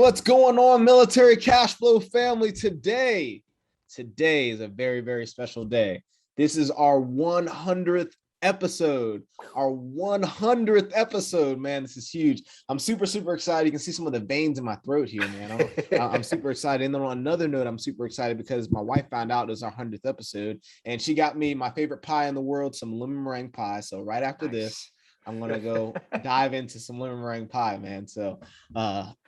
What's going on, Military Cashflow family? Today is a very, very special day. This is our 100th episode. Our 100th episode, man. This is huge. I'm super, super excited. You can see some of the veins in my throat here, man. I'm super excited. And then on another note, I'm super excited because my wife found out it was our 100th episode, and she got me my favorite pie in the world, some lemon meringue pie. So right after this, I'm going to go dive into some lemon meringue pie, man. So,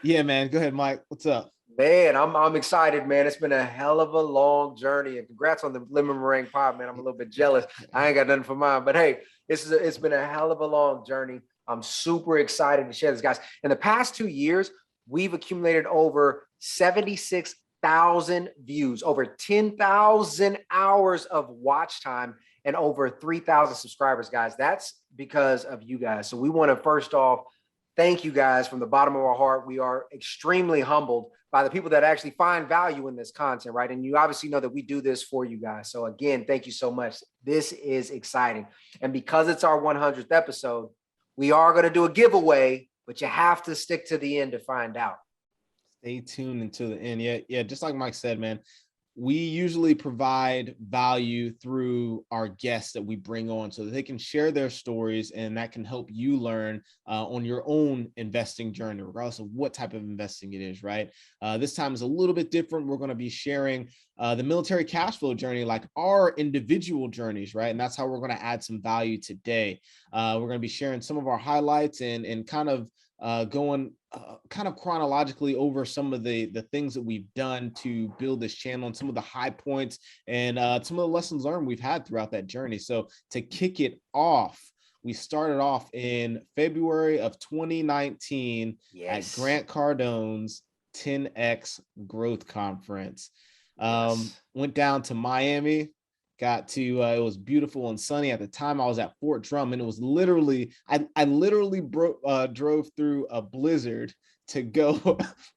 yeah, man, go ahead, Mike. What's up? Man, I'm excited, man. It's been a hell of a long journey, and congrats on the lemon meringue pie, man. I'm a little bit jealous. I ain't got nothing for mine, but hey, it's been a hell of a long journey. I'm super excited to share this, guys. In the past 2 years, we've accumulated over 76,000 views, over 10,000 hours of watch time, and over 3,000 subscribers, guys. That's because of you guys. So we want to first off thank you guys from the bottom of our heart. We are extremely humbled by the people that actually find value in this content, right? And you obviously know that we do this for you guys. So again, thank you so much. This is exciting. And because it's our 100th episode, we are going to do a giveaway, but you have to stick to the end to find out. Stay tuned until the end. Yeah. Just like Mike said, man, we usually provide value through our guests that we bring on so that they can share their stories, and that can help you learn on your own investing journey, regardless of what type of investing it is, right? This time is a little bit different. We're going to be sharing the military cash flow journey, like our individual journeys, right? And that's how we're going to add some value today. We're going to be sharing some of our highlights and kind of going kind of chronologically over some of the things that we've done to build this channel and some of the high points and some of the lessons learned we've had throughout that journey. So to kick it off, we started off in February of 2019 at Grant Cardone's 10X Growth Conference. Went down to Miami. Got to it was beautiful and sunny at the time. I was at Fort Drum, and it was literally I literally drove through a blizzard to go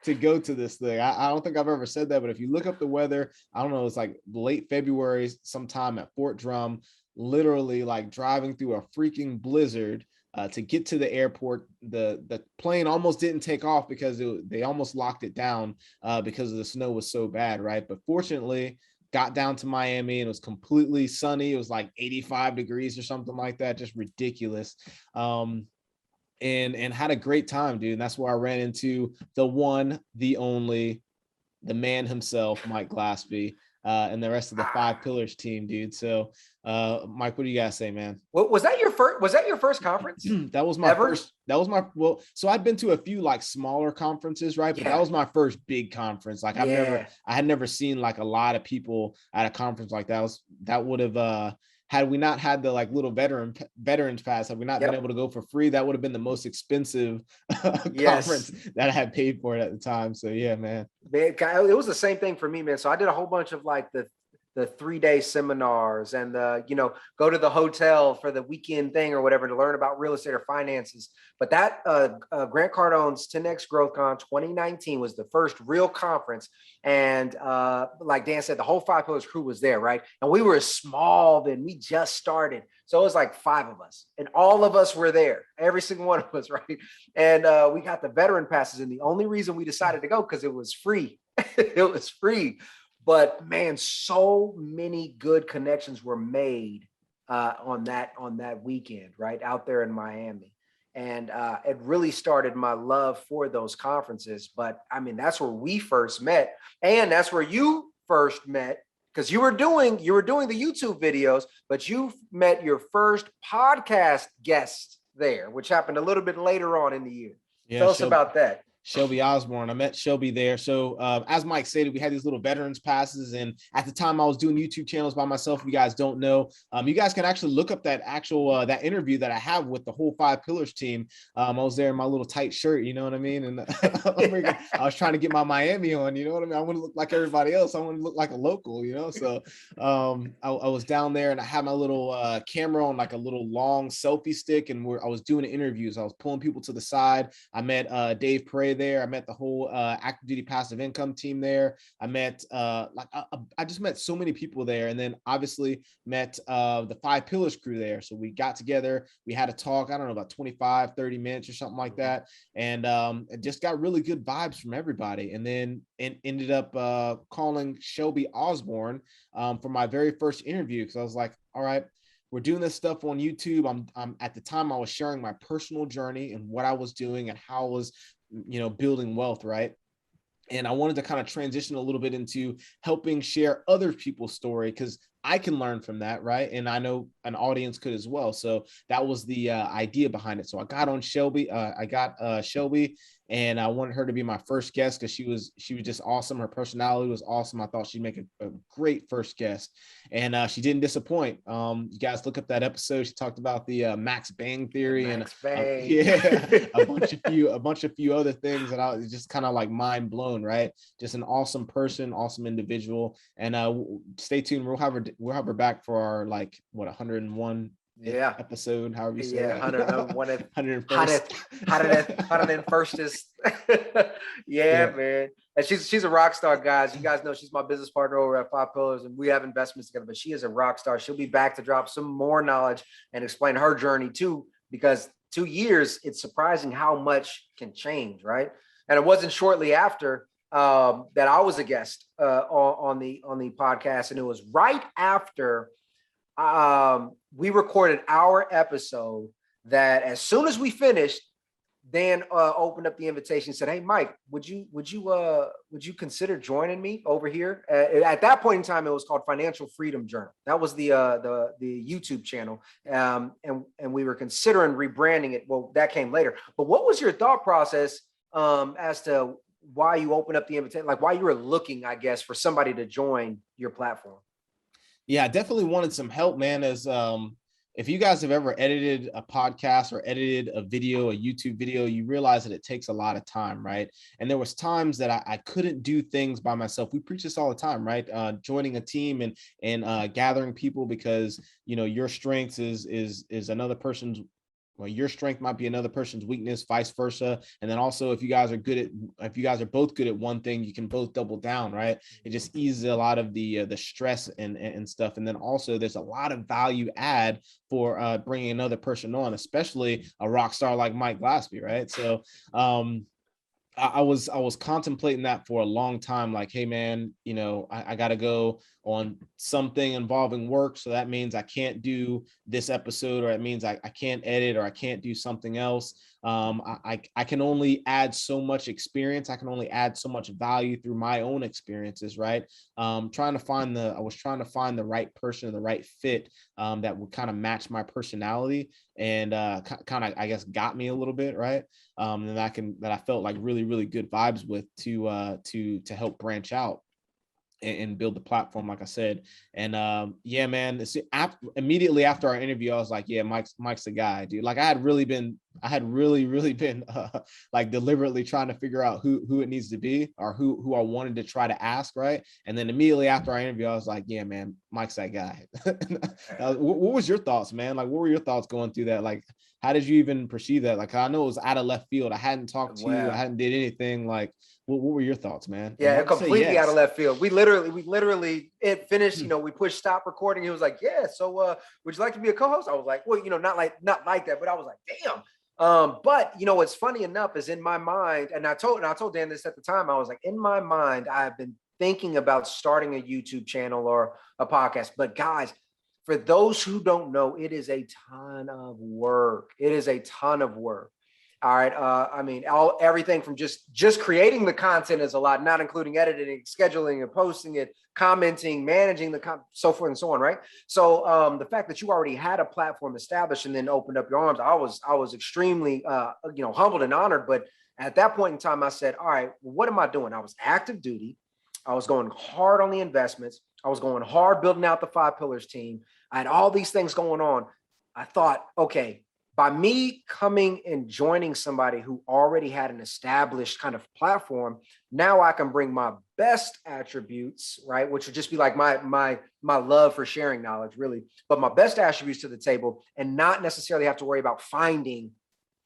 to this thing. I don't think I've ever said that, but if you look up the weather, I don't know, it's like late February sometime at Fort Drum, literally like driving through a freaking blizzard to get to the airport. The plane almost didn't take off because they almost locked it down because the snow was so bad, right? But fortunately, got down to Miami and it was completely sunny. It was like 85 degrees or something like that, just ridiculous. And had a great time, dude. And that's where I ran into the one, the only, the man himself, Mike Glaspie, and the rest of the Five Pillars team, dude. So, Mike, what do you guys say, man? Was that your first conference? That was my first. That was my so I'd been to a few like smaller conferences, right? But that was my first big conference. Like I had never seen like a lot of people at a conference like that. That would have had we not had the like little veterans pass, had we not been able to go for free, that would have been the most expensive conference that I had paid for it at the time. So yeah, man. It was the same thing for me, man. So I did a whole bunch of like the 3-day seminars and go to the hotel for the weekend thing or whatever to learn about real estate or finances. But that Grant Cardone's 10X Growth Con 2019 was the first real conference. And like Dan said, the whole Five Pillars crew was there, right? And we were small then. We just started. So it was like 5 of us and all of us were there, every single one of us, right? And we got the veteran passes. And the only reason we decided to go because it was free. It was free. But man, so many good connections were made on that weekend, right out there in Miami, and it really started my love for those conferences. But I mean, that's where we first met, and that's where you first met because you were doing the YouTube videos, but you met your first podcast guest there, which happened a little bit later on in the year. Tell us about that. Shelby Osborne. I met Shelby there. So as Mike stated, we had these little veterans passes. And at the time I was doing YouTube channels by myself. If you guys don't know, you guys can actually look up that that interview that I have with the whole Five Pillars team. I was there in my little tight shirt, you know what I mean? And I was trying to get my Miami on, you know what I mean? I want to look like everybody else. I want to look like a local, you know? So I was down there and I had my little camera on like a little long selfie stick. And I was doing interviews. I was pulling people to the side. I met Dave Parade, there. I met the whole active duty passive income team there. I met I just met so many people there, and then obviously met the 5 Pillars crew there. So we got together, we had a talk, I don't know, about 25-30 minutes or something like that, and it just got really good vibes from everybody. And then ended up calling Shelby Osborne for my very first interview, because I was like, all right, we're doing this stuff on YouTube. I'm at the time I was sharing my personal journey and what I was doing and how I was, building wealth, right? And I wanted to kind of transition a little bit into helping share other people's story, because I can learn from that, right? And I know an audience could as well. So that was the idea behind it. So I got on Shelby. Shelby, and I wanted her to be my first guest because she was just awesome. Her personality was awesome. I thought she'd make a great first guest, and she didn't disappoint. You guys look up that episode. She talked about the Max Bang theory and a bunch of few other things that I was just kind of like mind blown, right? Just an awesome person, awesome individual. And stay tuned. We'll have her back for our 101 episode, however you say that. 101st. Man. And she's a rock star, guys. You guys know she's my business partner over at 5 Pillars, and we have investments together, but she is a rock star. She'll be back to drop some more knowledge and explain her journey too, because 2 years, it's surprising how much can change, right? And it wasn't shortly after that I was a guest on the podcast, and it was right after we recorded our episode that as soon as we finished, Dan opened up the invitation and said, "Hey, Mike, would you consider joining me over here?" At that point in time, it was called Financial Freedom Journal. That was the YouTube channel, and we were considering rebranding it. Well, that came later. But what was your thought process as to why you opened up the invitation, like why you were looking, I guess, for somebody to join your platform? Yeah, I definitely wanted some help, man. As if you guys have ever edited a podcast or edited a video, a YouTube video, you realize that it takes a lot of time, right? And there was times that I couldn't do things by myself. We preach this all the time, right? Joining a team and gathering people, because your strengths is another person's. Well, your strength might be another person's weakness, vice versa. And then also, if you guys are both good at one thing, you can both double down, right? It just eases a lot of the stress and stuff. And then also, there's a lot of value add for bringing another person on, especially a rock star like Mike Glaspie, right? So, I was contemplating that for a long time. Like, hey man, I got to go on something involving work. So that means I can't do this episode, or it means I can't edit, or I can't do something else. I can only add so much experience. I can only add so much value through my own experiences, right? I was trying to find the right person, the right fit that would kind of match my personality, and kind of, I guess, got me a little bit, right? And that I felt like really, really good vibes with to help branch out and build the platform, like I said. And yeah, man, immediately after our interview, I was like, yeah, Mike's the guy, dude. Like I had really been like deliberately trying to figure out who it needs to be, or who I wanted to try to ask, right? And then immediately after our interview, I was like, yeah, man, Mike's that guy. What was your thoughts, man? Like, what were your thoughts going through that? Like, how did you even perceive that? Like, I know it was out of left field. I hadn't talked to you. I hadn't did anything. Like, what were your thoughts, man? Yeah, completely out of left field. We literally, it finished, we pushed stop recording. He was like, yeah, so would you like to be a co-host? I was like, well, not like that, but I was like, damn. But what's funny enough is in my mind, and I told Dan this at the time, I was like, in my mind, I've been thinking about starting a YouTube channel or a podcast. But guys, for those who don't know, it is a ton of work. It is a ton of work. All right. I mean, everything from just creating the content is a lot, not including editing, scheduling, and posting it, commenting, managing so forth and so on. Right. So the fact that you already had a platform established and then opened up your arms, I was extremely, humbled and honored. But at that point in time, I said, all right, well, what am I doing? I was active duty. I was going hard on the investments. I was going hard building out the 5 Pillars team. I had all these things going on. I thought, okay, by me coming and joining somebody who already had an established kind of platform, now I can bring my best attributes, right? Which would just be like my love for sharing knowledge, really, but my best attributes to the table, and not necessarily have to worry about finding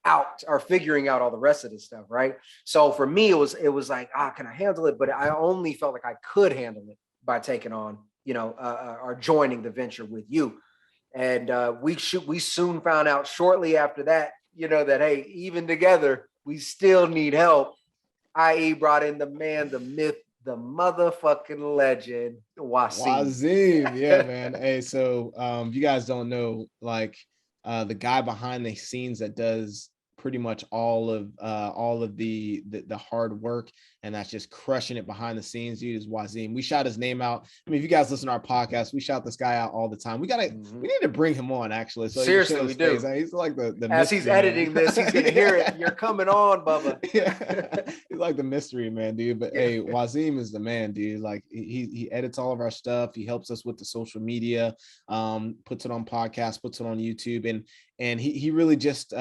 out or figuring out all the rest of this stuff, right? So for me, it was like, can I handle it? But I only felt like I could handle it by taking on, or joining the venture with you. And we soon found out shortly after that, that, hey, even together, we still need help. I.e. brought in the man, the myth, the motherfucking legend, Wasim. Yeah, man. Hey, so you guys don't know, like the guy behind the scenes that does pretty much all of the hard work, and that's just crushing it behind the scenes, dude, is Wasim. We shout his name out. I mean, if you guys listen to our podcast, we shout this guy out all the time. We need to bring him on, actually. So seriously, we do. He's like the as he's editing this, he's gonna hear it. You're coming on, Bubba. Yeah, he's like the mystery man, dude. But hey, Wasim is the man, dude. Like he edits all of our stuff. He helps us with the social media, puts it on podcasts, puts it on YouTube, and he really just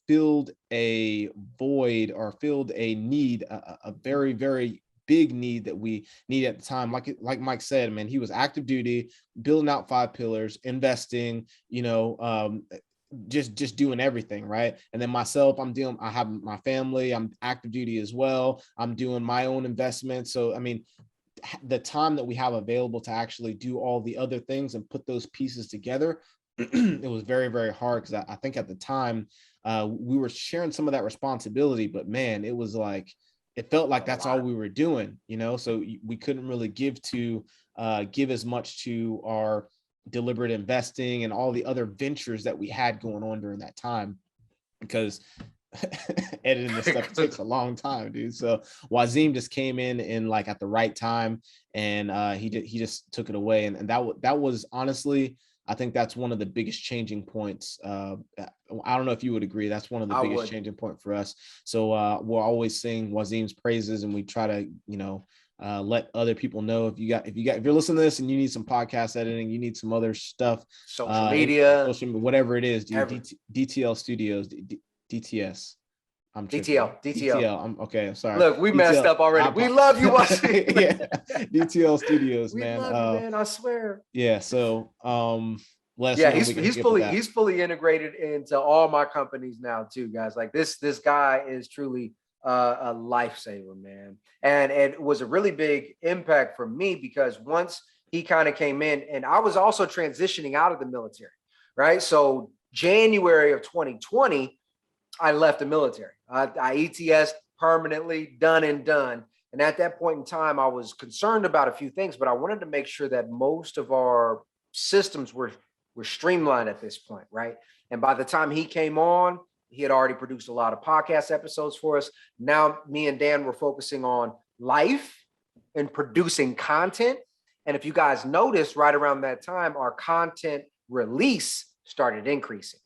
filled a void, or filled a need, a very, very big need that we need at the time. Like Mike said, man, he was active duty, building out 5 pillars, investing, just doing everything, right? And then myself, I have my family, I'm active duty as well. I'm doing my own investments. So, I mean, the time that we have available to actually do all the other things and put those pieces together, it was very, very hard, because I think at the time we were sharing some of that responsibility, but man, it was like, it felt like that's all we were doing, so we couldn't really give as much to our deliberate investing and all the other ventures that we had going on during that time, because editing this stuff takes a long time, dude. So Wasim just came in like at the right time, and he just took it away, and that was honestly, I think that's one of the biggest changing points. I don't know if you would agree. That's one of the biggest changing point for us. So we'll always sing Wasim's praises, and we try to, let other people know if you're listening to this and you need some podcast editing, you need some other stuff, social media, whatever it is, dude. DTL Studios, DTS. I'm DTL. I'm okay. I'm sorry. Look, we DTL, messed up already. We love you, Wasim. Yeah, DTL Studios, man. We love you, man. I swear. Yeah. So, he's fully integrated into all my companies now too, guys. Like this guy is truly a lifesaver, man. And it was a really big impact for me, because once he kind of came in, and I was also transitioning out of the military, right? So January of 2020. I left the military. I ETS permanently, done and done. And at that point in time, I was concerned about a few things, but I wanted to make sure that most of our systems were streamlined at this point, right? And by the time he came on, he had already produced a lot of podcast episodes for us. Now, me and Dan were focusing on life and producing content. And if you guys noticed, right around that time, our content release started increasing,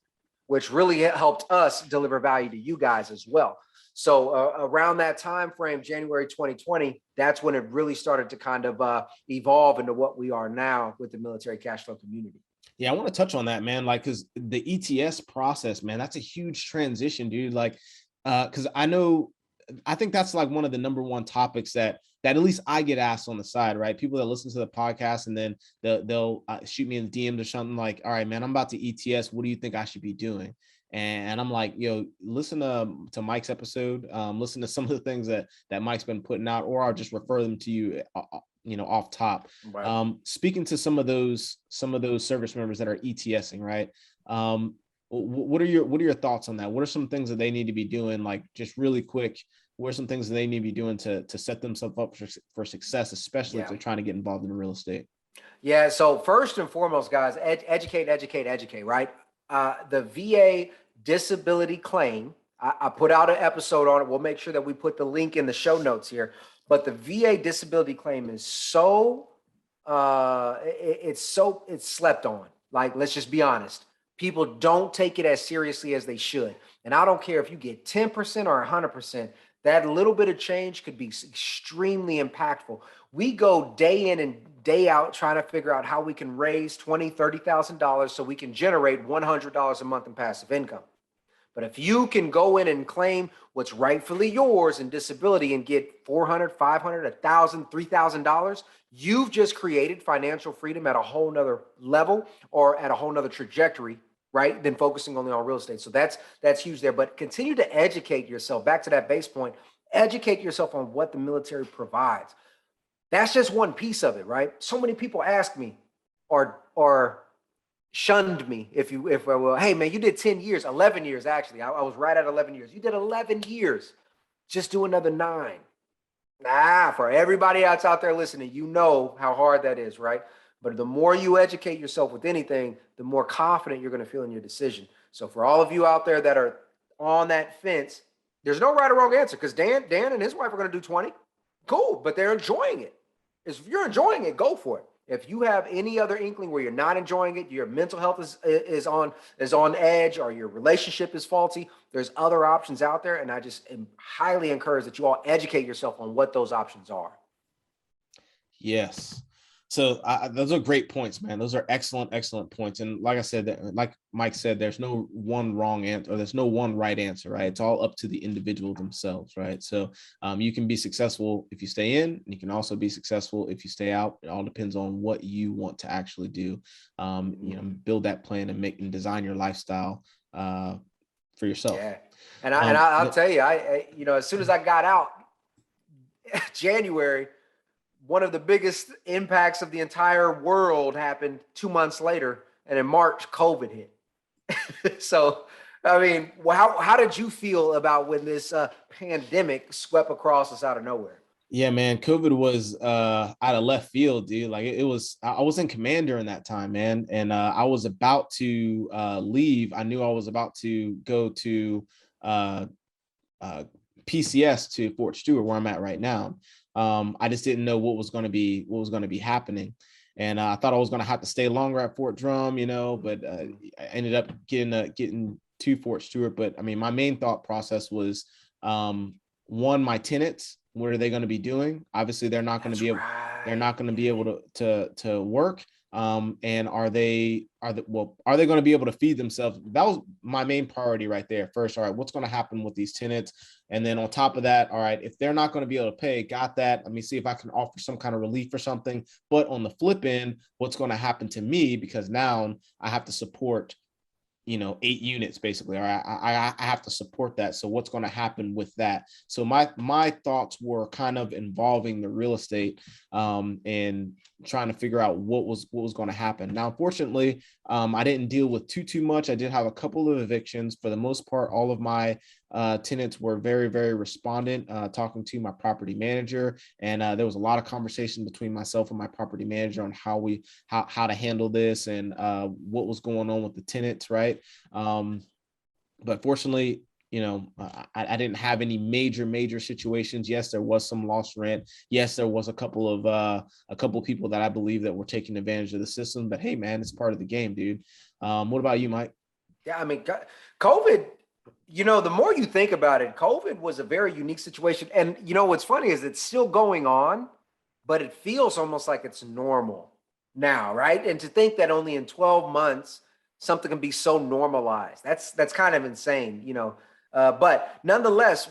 which really helped us deliver value to you guys as well. So around that time frame, January 2020, that's when it really started to kind of evolve into what we are now with the Military Cashflow community. Yeah, I want to touch on that, man. Like, because the ETS process, man, that's a huge transition, dude. Like, because I think that's like one of the number one topics that at least I get asked on the side, right? People that listen to the podcast, and then they'll shoot me in the DMs or something like, all right, man, I'm about to ETS. What do you think I should be doing? And I'm like, listen to Mike's episode, listen to some of the things that Mike's been putting out, or I'll just refer them to you, off top. Right. Speaking to some of those service members that are ETSing, right? What are your thoughts on that? What are some things that they need to be doing? Like, just really quick, what are some things that they need to be doing to set themselves up for success, especially if they're trying to get involved in real estate? Yeah. So first and foremost, guys, educate, right? The VA disability claim, I put out an episode on it. We'll make sure that we put the link in the show notes here. But the VA disability claim is it's slept on. Like, let's just be honest. People don't take it as seriously as they should. And I don't care if you get 10% or 100%, that little bit of change could be extremely impactful. We go day in and day out trying to figure out how we can raise $20,000, $30,000 so we can generate $100 a month in passive income. But if you can go in and claim what's rightfully yours in disability and get $400, $500, $1,000, $3,000, you've just created financial freedom at a whole nother level, or at a whole nother trajectory, right, than focusing only on real estate. So that's huge there. But continue to educate yourself. Back to that base point, educate yourself on what the military provides. That's just one piece of it, right? So many people ask me or shunned me, if I will. Hey man, you did 10 years, 11 years actually. I was right at 11 years. You did 11 years. Just do another 9. Nah, for everybody that's out there listening, you know how hard that is, right? But the more you educate yourself with anything, the more confident you're going to feel in your decision. So for all of you out there that are on that fence, there's no right or wrong answer, because Dan and his wife are going to do 20. Cool, but they're enjoying it. If you're enjoying it, go for it. If you have any other inkling where you're not enjoying it, your mental health is on edge, or your relationship is faulty, there's other options out there. And I just am highly encourage that you all educate yourself on what those options are. Yes. So those are great points, man. Those are excellent points. And like I said, like Mike said, there's no one wrong answer, or there's no one right answer, right? It's all up to the individual themselves, right? So you can be successful if you stay in, and you can also be successful if you stay out. It all depends on what you want to actually do. Build that plan and design your lifestyle for yourself. Yeah. And I'll tell you, I as soon as I got out January, one of the biggest impacts of the entire world happened 2 months later. And in March, COVID hit. So, I mean, how did you feel about when this pandemic swept across us out of nowhere? Yeah, man, COVID was out of left field, dude. Like it was, I was in command during that time, man. And I was about to leave. I knew I was about to go to PCS to Fort Stewart, where I'm at right now. I just didn't know what was going to be happening. And I thought I was going to have to stay longer at Fort Drum, but I ended up getting to Fort Stewart. But I mean, my main thought process was, one, my tenants, what are they going to be doing? Obviously, they're not going to be able to work. And are they going to be able to feed themselves? That was my main priority right there. First, all right, what's going to happen with these tenants? And then on top of that, all right, if they're not going to be able to pay, got that. Let me see if I can offer some kind of relief or something. But on the flip end, what's going to happen to me? Because now I have to support 8 units basically, or I have to support that. So what's going to happen with that? So my thoughts were kind of involving the real estate and trying to figure out what was going to happen. Now, unfortunately, I didn't deal with too much. I did have a couple of evictions. For the most part, all of my tenants were very, very respondent, talking to my property manager. And there was a lot of conversation between myself and my property manager on how to handle this and what was going on with the tenants, right? But fortunately, I didn't have any major situations. Yes, there was some lost rent. Yes, there was a couple of people that I believe that were taking advantage of the system. But hey, man, it's part of the game, dude. What about you, Mike? Yeah, I mean, COVID, the more you think about it, COVID was a very unique situation. And what's funny is it's still going on, but it feels almost like it's normal now, right? And to think that only in 12 months something can be so normalized, that's kind of insane, but nonetheless,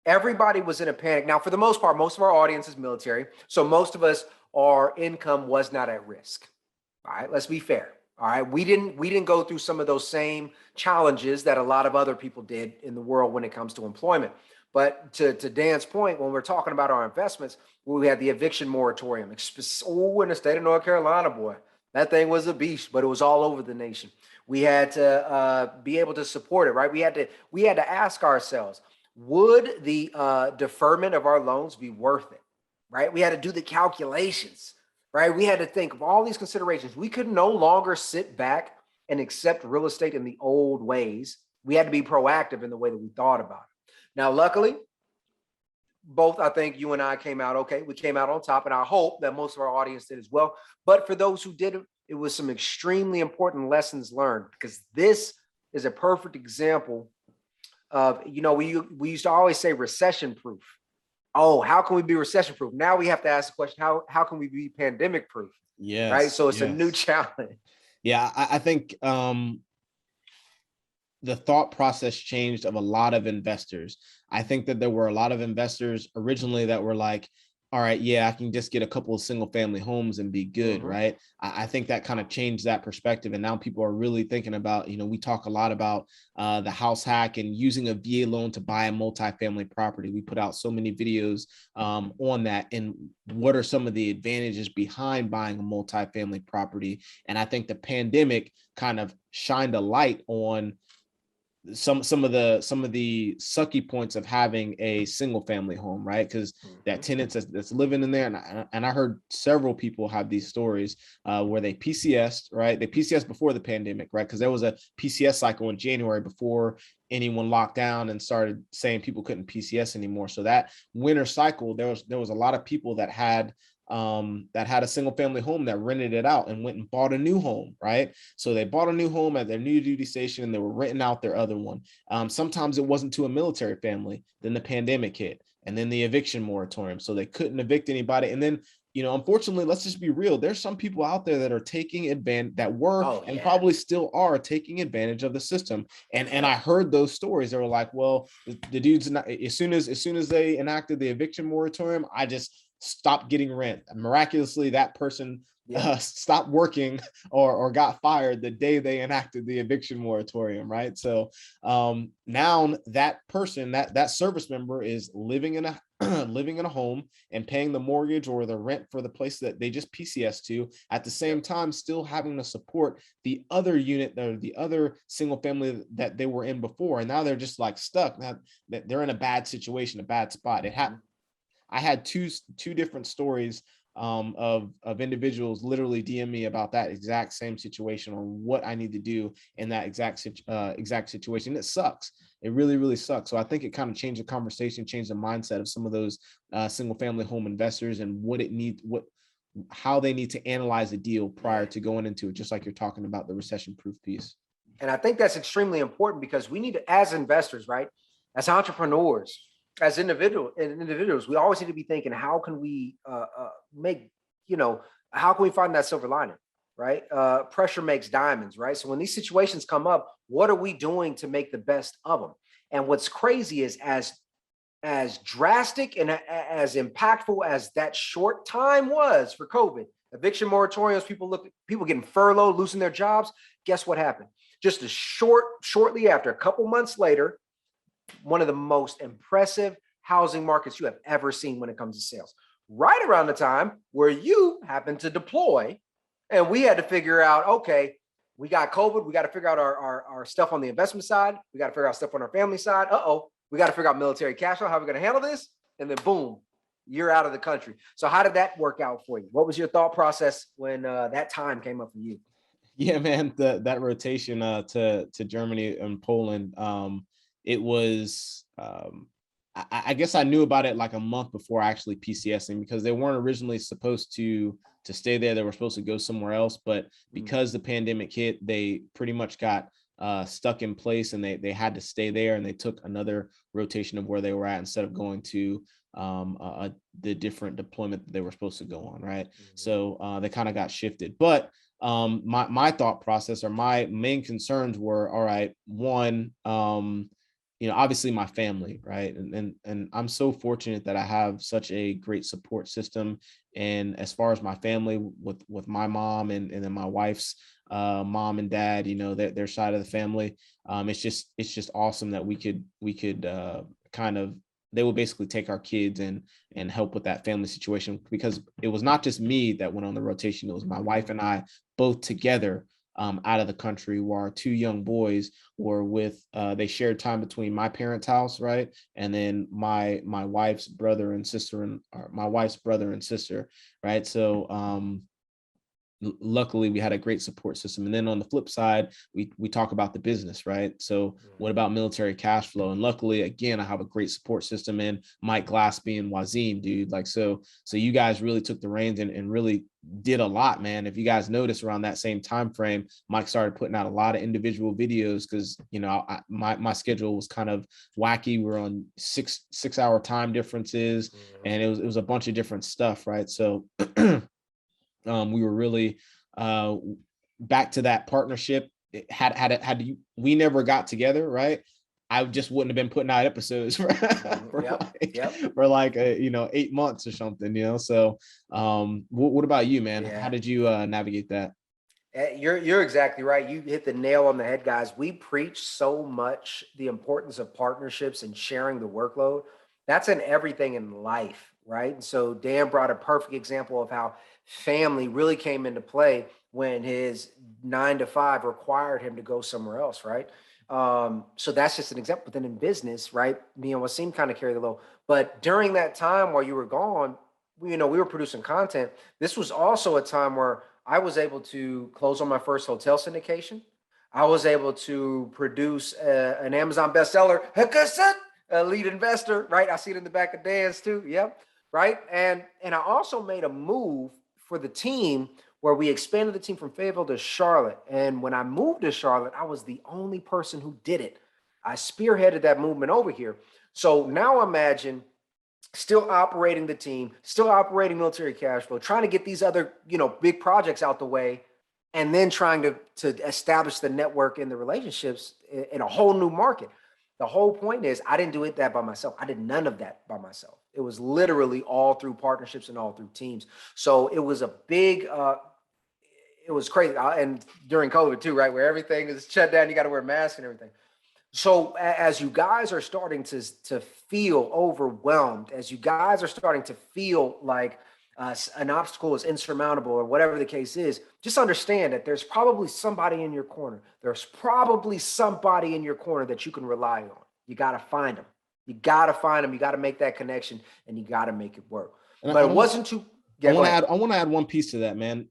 everybody was in a panic. Now, for the most part, most of our audience is military, so most of us, our income was not at risk. All right, let's be fair. All right, we didn't go through some of those same challenges that a lot of other people did in the world when it comes to employment. But to Dan's point, when we're talking about our investments, we had the eviction moratorium. In the state of North Carolina, boy, that thing was a beast, but it was all over the nation. We had to be able to support it, right? We had to ask ourselves, would the deferment of our loans be worth it, right? We had to do the calculations, right? We had to think of all these considerations. We could no longer sit back and accept real estate in the old ways. We had to be proactive in the way that we thought about it. Now, luckily, both, I think you and I came out okay. We came out on top, and I hope that most of our audience did as well. But for those who didn't, it was some extremely important lessons learned, because this is a perfect example of, we used to always say recession proof. Oh, how can we be recession proof? Now we have to ask the question, how can we be pandemic proof? Yes. Right. So it's a new challenge. Yeah, I think the thought process changed of a lot of investors. I think that there were a lot of investors originally that were like, all right, yeah, I can just get a couple of single family homes and be good, right? I think that kind of changed that perspective. And now people are really thinking about, we talk a lot about the house hack and using a VA loan to buy a multifamily property. We put out so many videos on that. And what are some of the advantages behind buying a multifamily property? And I think the pandemic kind of shined a light on some of the sucky points of having a single family home, right? Because that tenant that's living in there, and I heard several people have these stories where they PCS'd, right? They PCS'd before the pandemic, right? Because there was a PCS cycle in January before anyone locked down and started saying people couldn't PCS anymore. So that winter cycle, there was a lot of people that had a single family home that rented it out and went and bought a new home, right? So they bought a new home at their new duty station and they were renting out their other one. Sometimes it wasn't to a military family. Then the pandemic hit and then the eviction moratorium. So they couldn't evict anybody. And then, unfortunately, let's just be real. There's some people out there that are taking advantage, that were and probably still are taking advantage of the system. And I heard those stories. They were like, well, the dudes, not, as soon as they enacted the eviction moratorium, I just stopped getting rent. Miraculously, that person stopped working or got fired the day they enacted the eviction moratorium, right? So now that person, that service member is living in a home and paying the mortgage or the rent for the place that they just PCS to, at the same time still having to support the other unit or the other single family that they were in before. And now they're just like stuck. Now that they're in a bad situation, a bad spot. I had two different stories of individuals literally DM me about that exact same situation on what I need to do in that exact situation. It sucks. It really, really sucks. So I think it kind of changed the conversation, changed the mindset of some of those single family home investors and how they need to analyze a deal prior to going into it, just like you're talking about the recession proof piece. And I think that's extremely important because we need to, as investors, right, as entrepreneurs, as individuals, we always need to be thinking, how can we how can we find that silver lining, right? Pressure makes diamonds, right? So when these situations come up, what are we doing to make the best of them? And what's crazy is as drastic and as impactful as that short time was for COVID, eviction moratoriums, people getting furloughed, losing their jobs. Guess what happened? Just shortly after, a couple months later, one of the most impressive housing markets you have ever seen when it comes to sales. Right around the time where you happened to deploy, and we had to figure out, okay, we got COVID, we got to figure out our stuff on the investment side, we got to figure out stuff on our family side. We got to figure out military cash flow, how are we going to handle this? And then boom, you're out of the country. So how did that work out for you? What was your thought process when that time came up for you? Yeah, man, that rotation to Germany and Poland, it was, I guess I knew about it like a month before actually PCSing, because they weren't originally supposed to stay there. They were supposed to go somewhere else. But because the pandemic hit, they pretty much got stuck in place and they had to stay there. And they took another rotation of where they were at instead of going to the different deployment that they were supposed to go on. Right. So they kind of got shifted. But my thought process or my main concerns were, all right, one, obviously my family, right? And I'm so fortunate that I have such a great support system. And as far as my family with my mom and then my wife's mom and dad, their side of the family, it's just awesome that we could kind of, they would basically take our kids and help with that family situation, because it was not just me that went on the rotation. It was my wife and I both together out of the country, where our two young boys were with, they shared time between my parents' house, right? And then my wife's brother and sister right? So luckily we had a great support system. And then on the flip side, we talk about the business, right? So what about Military Cashflow? And luckily, again, I have a great support system in Mike Glassby and Wazim, dude. Like, so you guys really took the reins and really did a lot, man. If you guys notice, around that same time frame, Mike started putting out a lot of individual videos because my schedule was kind of wacky. We were on 6-hour time differences, and it was a bunch of different stuff, right? So we were really back to that partnership. We never got together, right? I just wouldn't have been putting out episodes for, for like 8 months or something, So what about you, man? How did you navigate that? You're exactly right. You hit the nail on the head, guys. We preach so much the importance of partnerships and sharing the workload. That's in everything in life, right? And so Dan brought a perfect example of how family really came into play when his 9 to 5 required him to go somewhere else, right? So that's just an example. But then in business, right, me and Wasim kind of carry the load. But during that time while you were gone, we were producing content. This was also a time where I was able to close on my first hotel syndication. I was able to produce an Amazon bestseller, a lead investor, right? I see it in the back of Dan's too. Yep. Right. And I also made a move for the team where we expanded the team from Fayetteville to Charlotte. And when I moved to Charlotte, I was the only person who did it. I spearheaded that movement over here. So now imagine still operating the team, still operating Military Cashflow, trying to get these other, big projects out the way, and then trying to establish the network and the relationships in a whole new market. The whole point is I didn't do that by myself. I did none of that by myself. It was literally all through partnerships and all through teams. So it was a big, it was crazy. And during COVID too, right? Where everything is shut down, you got to wear masks and everything. So as you guys are starting to feel overwhelmed, as you guys are starting to feel like an obstacle is insurmountable or whatever the case is, just understand that there's probably somebody in your corner. There's probably somebody in your corner that you can rely on. You got to find them. You got to find them. You got to make that connection and you got to make it work. And but it wasn't too. Yeah, I want to add one piece to that, man.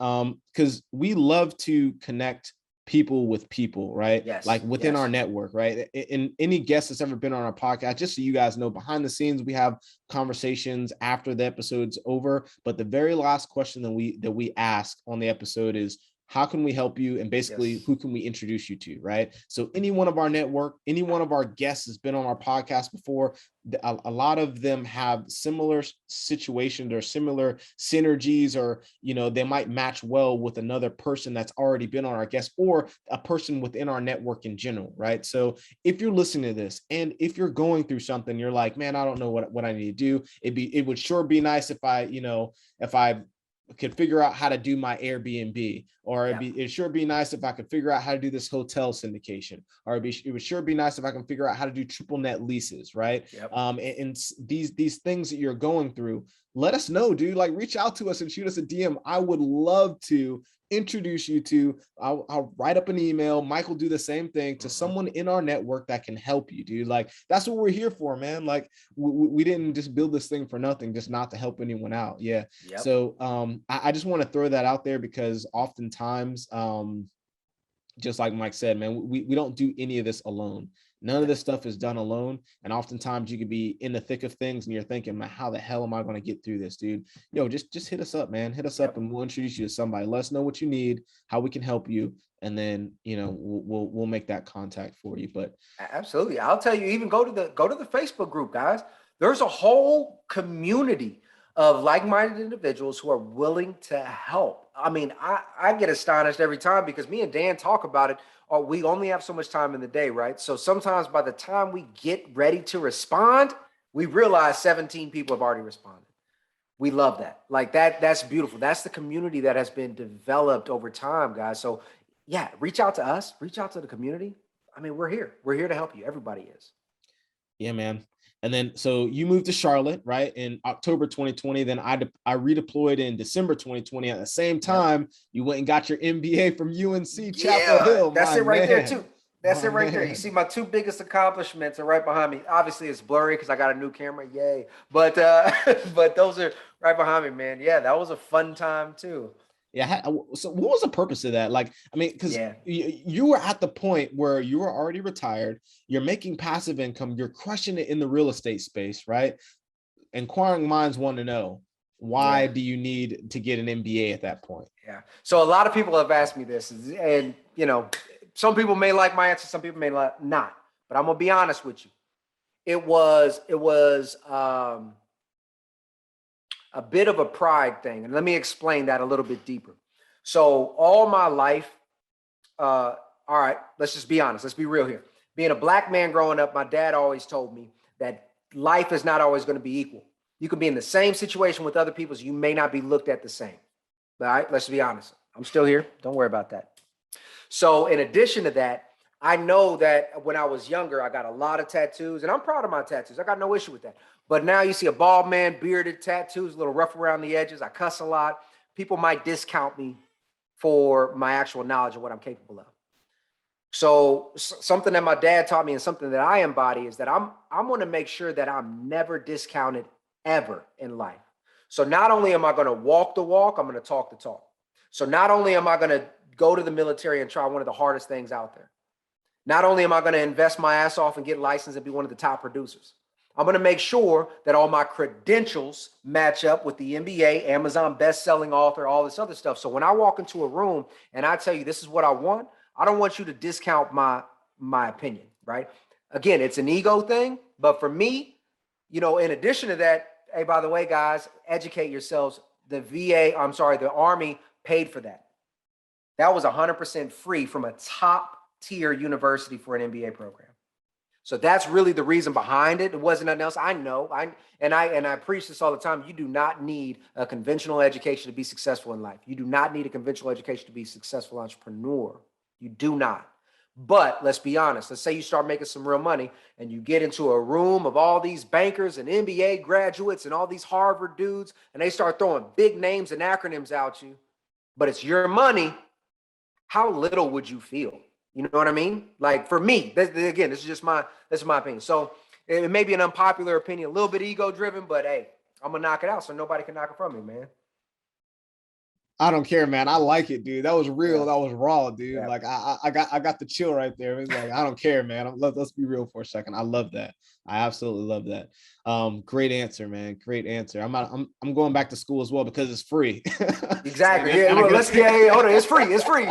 Because we love to connect people with people, right? Yes. Like within our network, right? And any guest that's ever been on our podcast, just so you guys know, behind the scenes, we have conversations after the episode's over. But the very last question that we ask on the episode is, how can we help you? And basically, who can we introduce you to, right? So any one of our network, any one of our guests has been on our podcast before. A lot of them have similar situations or similar synergies, or, they might match well with another person that's already been on our guest or a person within our network in general, right? So if you're listening to this and if you're going through something, you're like, man, I don't know what I need to do. It would sure be nice if I could figure out how to do my Airbnb, or it'd sure be nice if I could figure out how to do this hotel syndication, or it would sure be nice if I can figure out how to do triple net leases, right? Yep. And these things that you're going through, let us know, dude. Like, reach out to us and shoot us a DM. I would love to introduce you to. I'll write up an email. Mike will do the same thing to someone in our network that can help you, dude. Like, that's what we're here for, man. Like, we didn't just build this thing for nothing, just not to help anyone out. Yeah. Yep. So I just want to throw that out there because oftentimes, just like Mike said, man, we don't do any of this alone. None of this stuff is done alone. And oftentimes you could be in the thick of things and you're thinking, man, how the hell am I going to get through this, dude? Just hit us up, man. Hit us up and we'll introduce you to somebody. Let us know what you need, how we can help you. And then, we'll make that contact for you. But absolutely. I'll tell you, even go to the Facebook group, guys. There's a whole community of like-minded individuals who are willing to help. I mean, I get astonished every time because me and Dan talk about it. We only have so much time in the day, right? So sometimes by the time we get ready to respond, we realize 17 people have already responded. We love that. Like that's beautiful. That's the community that has been developed over time, guys. So yeah, reach out to us, reach out to the community. I mean, we're here. We're here to help you. Everybody is. Yeah, man. And then, so you moved to Charlotte, right? In October 2020, then I redeployed in December 2020. At the same time, you went and got your MBA from UNC Chapel Hill. That's it right there too. That's it right there. You see my two biggest accomplishments are right behind me. Obviously it's blurry because I got a new camera. Yay. But those are right behind me, man. Yeah, that was a fun time too. Yeah. So what was the purpose of that? Like, I mean, because you were at the point where you were already retired, you're making passive income, you're crushing it in the real estate space, right? Inquiring minds want to know, why do you need to get an MBA at that point? Yeah. So a lot of people have asked me this, and some people may like my answer, some people may not, but I'm gonna be honest with you. It was a bit of a pride thing. And let me explain that a little bit deeper. So all my life, all right, let's just be honest. Let's be real here. Being a black man growing up, my dad always told me that life is not always going to be equal. You can be in the same situation with other people, so you may not be looked at the same. All right, let's be honest. I'm still here. Don't worry about that. So in addition to that, I know that when I was younger, I got a lot of tattoos, and I'm proud of my tattoos. I got no issue with that. But now you see a bald man, bearded, tattoos, a little rough around the edges. I cuss a lot. People might discount me for my actual knowledge of what I'm capable of. So something that my dad taught me and something that I embody is that I'm going to make sure that I'm never discounted ever in life. So not only am I going to walk the walk, I'm going to talk the talk. So not only am I going to go to the military and try one of the hardest things out there, not only am I going to invest my ass off and get licensed and be one of the top producers, I'm going to make sure that all my credentials match up with the MBA, Amazon best-selling author, all this other stuff. So when I walk into a room and I tell you this is what I want, I don't want you to discount my opinion, right? Again, it's an ego thing, but for me, in addition to that, hey, by the way, guys, educate yourselves. The Army paid for that. That was 100% free from a top tier university for an MBA program. So that's really the reason behind it. It wasn't nothing else. I know. I preach this all the time. You do not need a conventional education to be successful in life. You do not need a conventional education to be a successful entrepreneur. You do not. But let's be honest. Let's say you start making some real money and you get into a room of all these bankers and MBA graduates and all these Harvard dudes, and they start throwing big names and acronyms at you, but it's your money. How little would you feel? You know what I mean? Like for me, again, this is my opinion. So it may be an unpopular opinion, a little bit ego driven, but hey, I'm gonna knock it out so nobody can knock it from me, man. I don't care, man. I like it, dude. That was real. Yeah. That was raw, dude. Yeah. Like I got the chill right there. It's like, I don't care, man. Let's be real for a second. I love that. I absolutely love that. Great answer, man. Great answer. I'm going back to school as well because it's free. Exactly. Yeah. Well, hold on. It's free. It's free.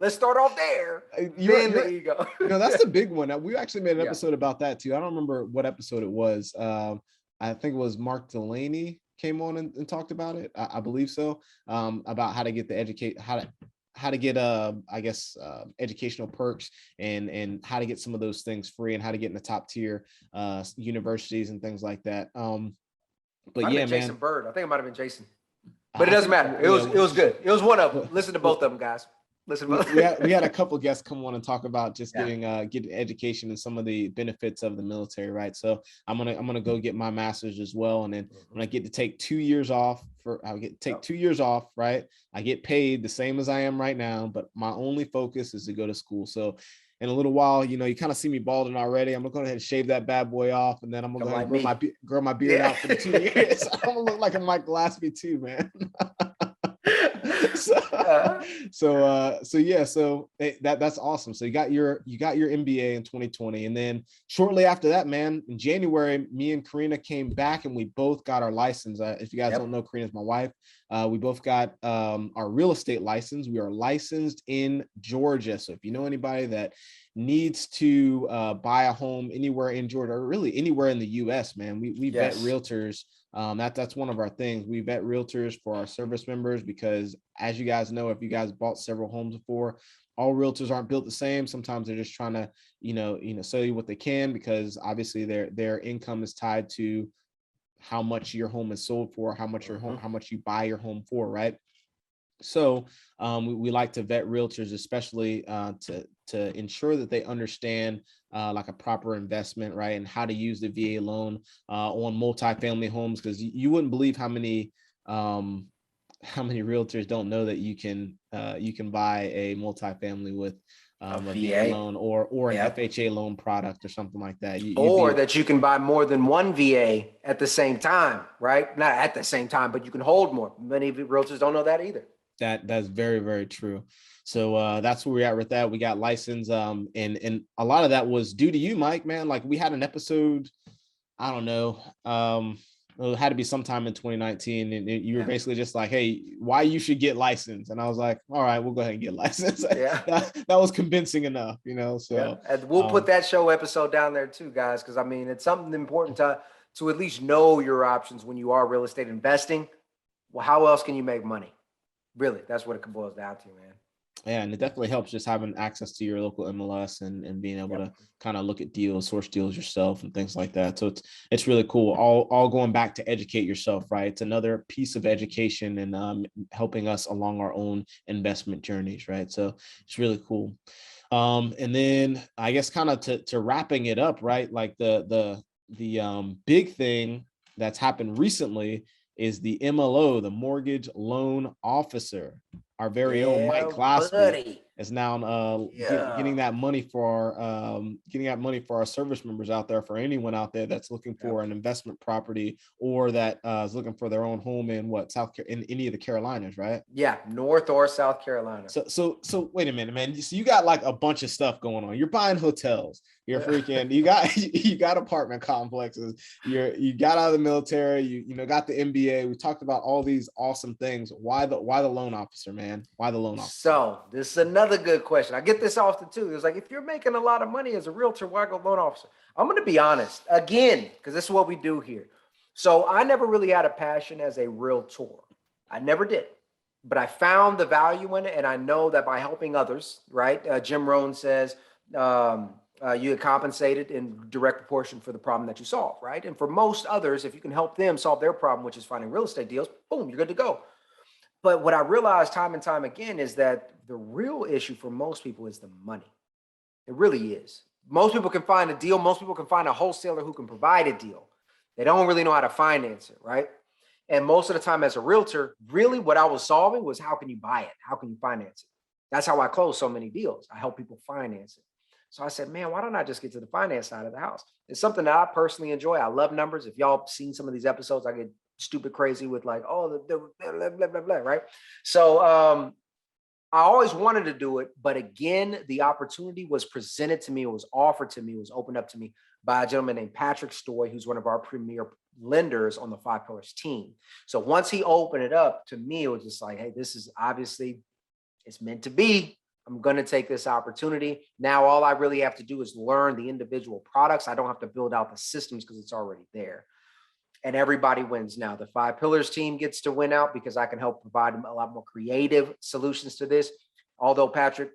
Let's start off there. Then the ego. That's the big one. We actually made an episode about that too. I don't remember what episode it was. I think it was Mark Delaney came on and talked about it. I believe so. About how to get how to get educational perks and how to get some of those things free and how to get in the top tier universities and things like that. But yeah, man. Jason Bird. I think it might have been Jason. But it doesn't matter. It was good. It was one of them. Listen to both of them, guys. We had a couple of guests come on and talk about just getting education and some of the benefits of the military, right? So I'm gonna go get my master's as well, and then when I get to take 2 years off, 2 years off, right? I get paid the same as I am right now, but my only focus is to go to school. So in a little while, you kind of see me balding already. I'm gonna go ahead and shave that bad boy off, and then I'm gonna go ahead and grow my beard out for the 2 years. I'm gonna look like a Mike Gillespie too, man. So that's awesome. So you got your MBA in 2020, and then shortly after that, man, in January, me and Karina came back and we both got our license. If you guys don't know, Karina's my wife. We both got our real estate license. We are licensed in Georgia. So if you know anybody that needs to buy a home anywhere in Georgia or really anywhere in the US, man, we vet realtors. That's one of our things. We vet realtors for our service members because, as you guys know, if you guys bought several homes before, all realtors aren't built the same. Sometimes they're just trying to, sell you what they can because obviously their income is tied to how much your home is sold for, how much you buy your home for, right? So we like to vet realtors, especially to ensure that they understand like a proper investment, right? And how to use the VA loan on multifamily homes, because you wouldn't believe how many realtors don't know that you can buy a multifamily with a VA loan or an FHA loan product or something like that. That you can buy more than one VA at the same time, right? Not at the same time, but you can hold more. Many realtors don't know that either. That's very, very true. So that's where we're at with that. We got licensed, and a lot of that was due to you, Mike, man. Like we had an episode, I don't know, it had to be sometime in 2019, and you were basically just like, hey, why you should get licensed. And I was like, all right, we'll go ahead and get licensed. Yeah. that was convincing enough, so. And we'll put that show episode down there too, guys, because I mean, it's something important to at least know your options when you are real estate investing. Well, how else can you make money? Really, that's what it boils down to, man. Yeah, and it definitely helps just having access to your local MLS and being able to kind of look at deals, source deals yourself and things like that. So it's really cool. All going back to educate yourself, right? It's another piece of education and helping us along our own investment journeys, right? So it's really cool. And then I guess kind of to wrapping it up, right? Like the big thing that's happened recently is the MLO, the mortgage loan officer. Our very own Mike Glaspie buddy. is now getting that money for our service members out there, for anyone out there that's looking for an investment property or that is looking for their own home in in any of the Carolinas, right? Yeah, North or South Carolina. So wait a minute, man. So you got like a bunch of stuff going on. You're buying hotels. You're freaking. You got apartment complexes. You got out of the military. You got the MBA. We talked about all these awesome things. Why the loan officer, man? Why the loan officer? So this is another good question. I get this often too. It's like, if you're making a lot of money as a realtor, why go loan officer? I'm going to be honest again, because this is what we do here. So I never really had a passion as a realtor. I never did. But I found the value in it, and I know that by helping others, right? Jim Rohn says you get compensated in direct proportion for the problem that you solve, right? And for most others, if you can help them solve their problem, which is finding real estate deals, boom, you're good to go. But what I realized time and time again is that the real issue for most people is the money. It really is. Most people can find a deal. Most people can find a wholesaler who can provide a deal. They don't really know how to finance it, right? And most of the time as a realtor, really what I was solving was, how can you buy it? How can you finance it? That's how I close so many deals. I help people finance it. So I said, man, why don't I just get to the finance side of the house? It's something that I personally enjoy. I love numbers. If y'all seen some of these episodes, I get stupid crazy with like, oh, the blah, blah, blah, blah, right? So I always wanted to do it. But again, the opportunity was presented to me. It was offered to me. It was opened up to me by a gentleman named Patrick Stoy, who's one of our premier lenders on the 5 Pillars team. So once he opened it up to me, it was just like, hey, this is obviously, it's meant to be. I'm going to take this opportunity. Now, all I really have to do is learn the individual products. I don't have to build out the systems because it's already there. And everybody wins now. The 5 Pillars team gets to win out because I can help provide them a lot more creative solutions to this. Although Patrick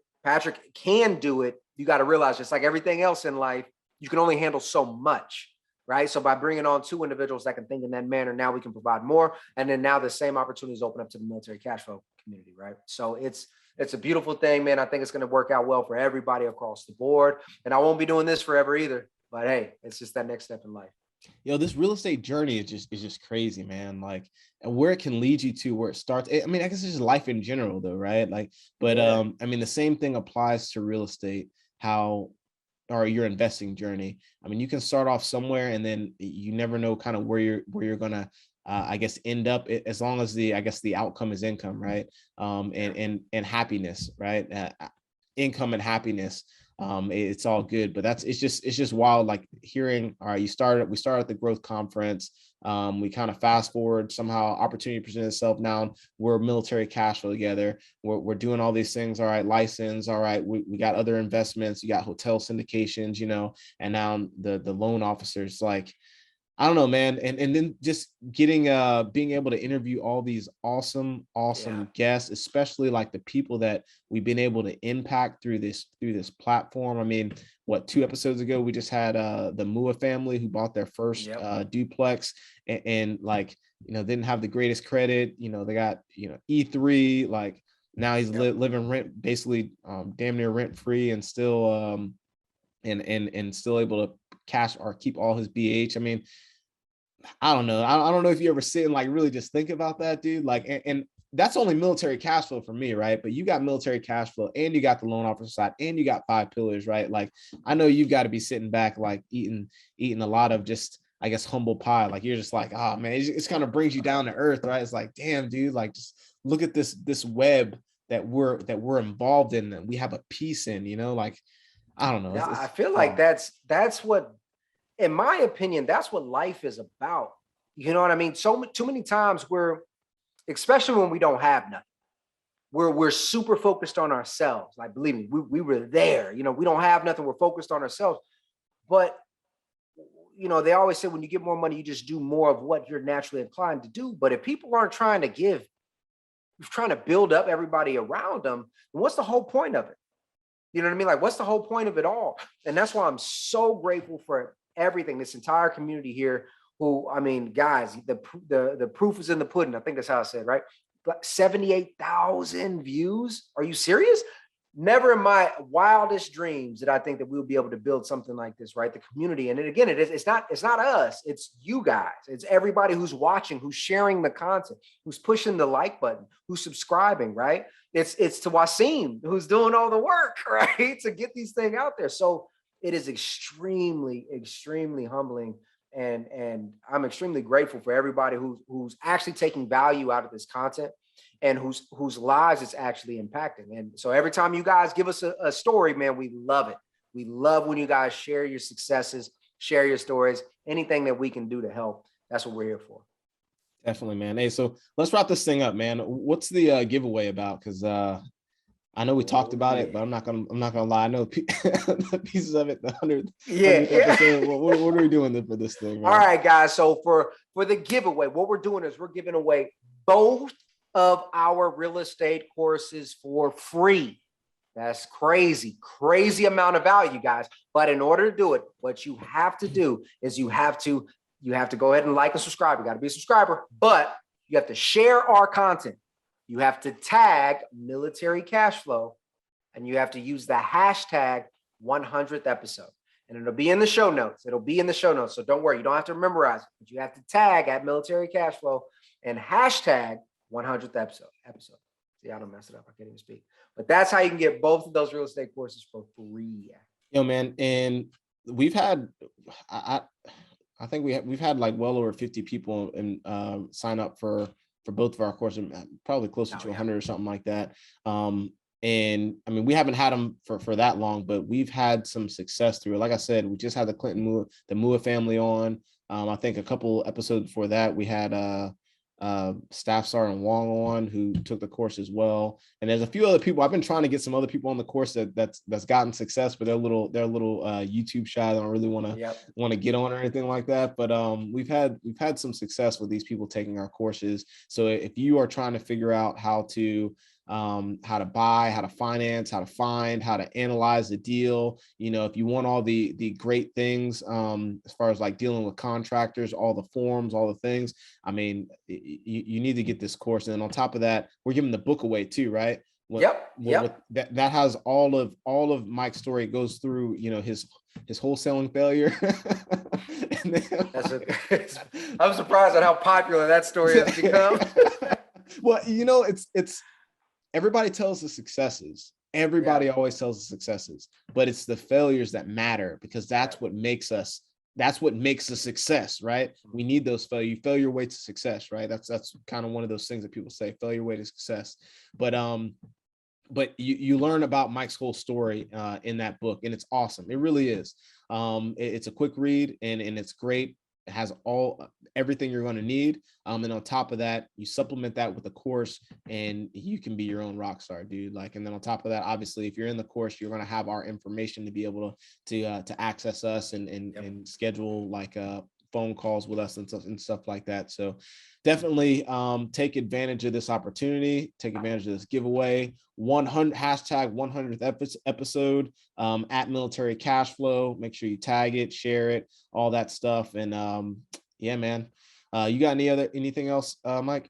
can do it, you got to realize, just like everything else in life, you can only handle so much, right? So by bringing on 2 individuals that can think in that manner, now we can provide more. And then now the same opportunities open up to the military cash flow community, right? So it's a beautiful thing, man. I think it's going to work out well for everybody across the board. And I won't be doing this forever either. But hey, it's just that next step in life. This real estate journey is just crazy, man. Like, and where it can lead you to, where it starts. I mean, I guess it's just life in general, though, right? Like, but I mean, the same thing applies to real estate. Or your investing journey. I mean, you can start off somewhere, and then you never know kind of where you're gonna, I guess, end up. As long as the outcome is income, right? And happiness, right? Income and happiness. It's all good, but it's just wild. Like hearing, all right, we started at the growth conference. We kind of fast forward, somehow opportunity presented itself. Now we're military cash flow together. We're doing all these things. All right, license. All right, we got other investments. You got hotel syndications, and now the loan officers. Like, I don't know, man. And then just getting being able to interview all these awesome guests, especially like the people that we've been able to impact through this platform. I mean, 2 episodes ago, we just had the Mua family who bought their first duplex and like, didn't have the greatest credit. They got, E3, like now he's living rent, basically damn near rent free, and still and still able to cash or keep all his BH. I mean, I don't know. I don't know if you ever sit and like really just think about that, dude. Like, and that's only military cash flow for me, right? But you got military cash flow, and you got the loan officer side, and you got 5 pillars, right? Like, I know you've got to be sitting back, like eating a lot of just, I guess, humble pie. Like, you're just like, oh man, it's kind of brings you down to earth, right? It's like, damn, dude, like just look at this web that we're involved in, that we have a piece in, like, I don't know. I feel like that's what, in my opinion, that's what life is about. You know what I mean? So too many times especially when we don't have nothing, we're super focused on ourselves. Like, believe me, we were there. We don't have nothing. We're focused on ourselves. But they always say when you get more money, you just do more of what you're naturally inclined to do. But if people aren't trying to give trying to build up everybody around them, then what's the whole point of it? You know what I mean? Like, what's the whole point of it all? And that's why I'm so grateful for everything, this entire community here who, I mean, guys, the proof is in the pudding. I think that's how I said, right? But 78,000 views. Are you serious? Never in my wildest dreams did I think that we'll be able to build something like this, right? The community. And then again, it's not us, it's you guys. It's everybody who's watching, who's sharing the content, who's pushing the like button, who's subscribing, right? It's to Wasim, who's doing all the work, right? To get these things out there. So it is extremely, extremely humbling. And I'm extremely grateful for everybody who's actually taking value out of this content and whose lives it's actually impacting. And so every time you guys give us a story, man, we love it. We love when you guys share your successes, share your stories, anything that we can do to help. That's what we're here for. Definitely, man. Hey, so let's wrap this thing up, man. What's the giveaway about? Because I know we talked about it, but I'm not gonna lie. I know the pieces of it. The 100th episode. What are we doing for this thing? Man? All right, guys. So for the giveaway, what we're doing is we're giving away both of our real estate courses for free. That's crazy amount of value, guys. But in order to do it, what you have to do is you have to go ahead and like and subscribe. You got to be a subscriber, but you have to share our content. You have to tag Military Cashflow, and you have to use the hashtag 100th episode. And it'll be in the show notes. So don't worry. You don't have to memorize it, but you have to tag at Military Cashflow and hashtag 100th episode. See, I don't mess it up. I can't even speak. But that's how you can get both of those real estate courses for free. Yo, man. And we've had, I think we've had like well over 50 people and sign up for both of our courses, probably closer to 100 or something like that. And I mean, we haven't had them for that long, but we've had some success through it. Like I said, we just had the Mua family on. I think a couple episodes before that, we had Staff Sergeant Wong on, who took the course as well. And there's a few other people. I've been trying to get some other people on the course that's gotten success, but they're a little YouTube shy. They don't really want to get on or anything like that. But we've had some success with these people taking our courses. So if you are trying to figure out how to buy, how to finance, how to find, how to analyze the deal, if you want all the great things as far as like dealing with contractors, all the forms, all the things, I mean, you need to get this course. And then on top of that, we're giving the book away too, right? That has all of Mike's story. It goes through his wholesaling failure. I'm surprised at how popular that story has become. Well, it's everybody tells the successes. Everybody always tells the successes, but it's the failures that matter, because that's what makes a success, right? We need those fail your way to success, right? That's kind of one of those things that people say, fail your way to success. But you learn about Mike's whole story in that book, and it's awesome. It really is. It's a quick read, and it's great. It has everything you're going to need. And on top of that, you supplement that with a course, and you can be your own rock star, dude. And then on top of that, obviously, if you're in the course, you're going to have our information to be able to access us and schedule phone calls with us and stuff like that. So definitely take advantage of this opportunity, take advantage of this giveaway. Hashtag 100th episode at Military Cashflow. Make sure you tag it, share it, all that stuff. And yeah, man. You got anything else, Mike?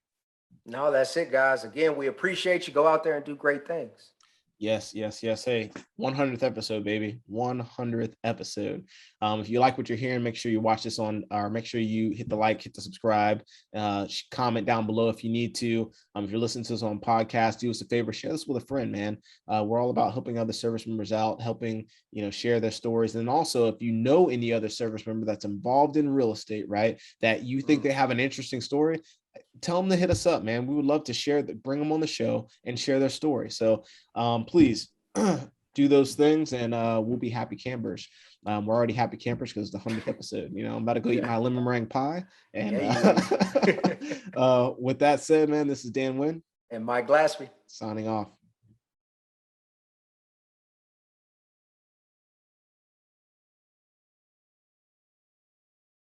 No, that's it, guys. Again, we appreciate you. Go out there and do great things. Yes. Hey, 100th episode, baby. 100th episode. If you like what you're hearing, make sure you watch this make sure you hit the like, hit the subscribe, comment down below if you need to. If you're listening to this on podcast, do us a favor, share this with a friend, man. We're all about helping other service members out, helping, share their stories. And also, if you know any other service member that's involved in real estate, right, that you think they have an interesting story, tell them to hit us up, man. We would love to bring them on the show and share their story. So please do those things, and we'll be happy campers. We're already happy campers because it's the 100th episode. I'm about to go eat my lemon meringue pie. And with that said, man, this is Dan Wynn and Mike Glassby signing off.